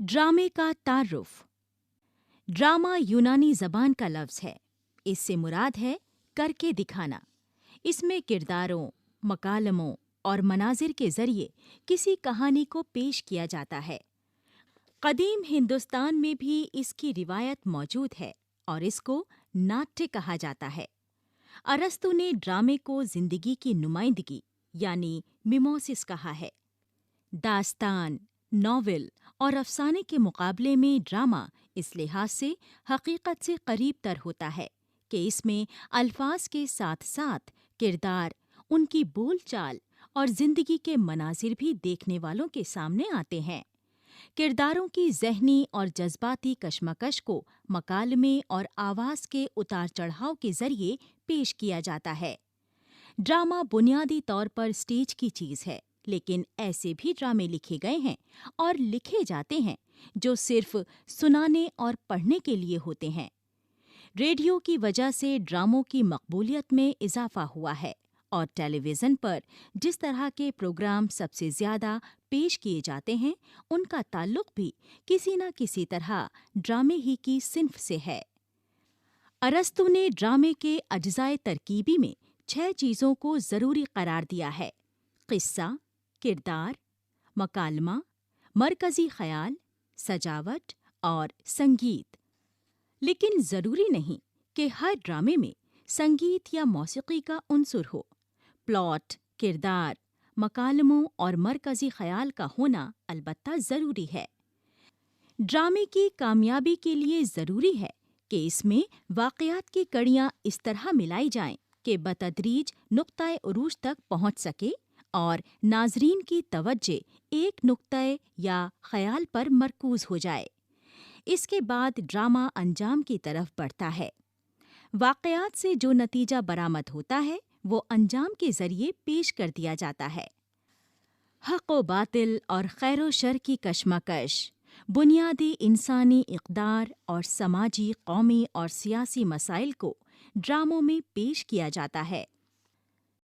ڈرامے کا تعارف۔ ڈرامہ یونانی زبان کا لفظ ہے۔ اس سے مراد ہے کر کے دکھانا۔ اس میں کرداروں، مکالموں اور مناظر کے ذریعے کسی کہانی کو پیش کیا جاتا ہے۔ قدیم ہندوستان میں بھی اس کی روایت موجود ہے اور اس کو ناٹیہ کہا جاتا ہے۔ ارسطو نے ڈرامے کو زندگی کی نمائندگی یعنی میموسس کہا ہے۔ داستان، ناول اور افسانے کے مقابلے میں ڈرامہ اس لحاظ سے حقیقت سے قریب تر ہوتا ہے کہ اس میں الفاظ کے ساتھ ساتھ کردار، ان کی بول چال اور زندگی کے مناظر بھی دیکھنے والوں کے سامنے آتے ہیں۔ کرداروں کی ذہنی اور جذباتی کشمکش کو مکالمے اور آواز کے اتار چڑھاؤ کے ذریعے پیش کیا جاتا ہے۔ ڈرامہ بنیادی طور پر اسٹیج کی چیز ہے، لیکن ایسے بھی ڈرامے لکھے گئے ہیں اور لکھے جاتے ہیں جو صرف سنانے اور پڑھنے کے لیے ہوتے ہیں۔ ریڈیو کی وجہ سے ڈراموں کی مقبولیت میں اضافہ ہوا ہے اور ٹیلی ویژن پر جس طرح کے پروگرام سب سے زیادہ پیش کیے جاتے ہیں ان کا تعلق بھی کسی نہ کسی طرح ڈرامے ہی کی صنف سے ہے۔ ارسطو نے ڈرامے کے اجزائے ترکیبی میں 6 چیزوں کو ضروری قرار دیا ہے: قصہ، کردار، مکالمہ، مرکزی خیال، سجاوٹ اور سنگیت۔ لیکن ضروری نہیں کہ ہر ڈرامے میں سنگیت یا موسیقی کا عنصر ہو۔ پلاٹ، کردار، مکالموں اور مرکزی خیال کا ہونا البتہ ضروری ہے۔ ڈرامے کی کامیابی کے لیے ضروری ہے کہ اس میں واقعات کی کڑیاں اس طرح ملائی جائیں کہ بتدریج نقطۂ عروج تک پہنچ سکے اور ناظرین کی توجہ ایک نقطۂ یا خیال پر مرکوز ہو جائے۔ اس کے بعد ڈرامہ انجام کی طرف بڑھتا ہے۔ واقعات سے جو نتیجہ برآمد ہوتا ہے وہ انجام کے ذریعے پیش کر دیا جاتا ہے۔ حق و باطل اور خیر و شر کی کشمکش، بنیادی انسانی اقدار اور سماجی، قومی اور سیاسی مسائل کو ڈراموں میں پیش کیا جاتا ہے۔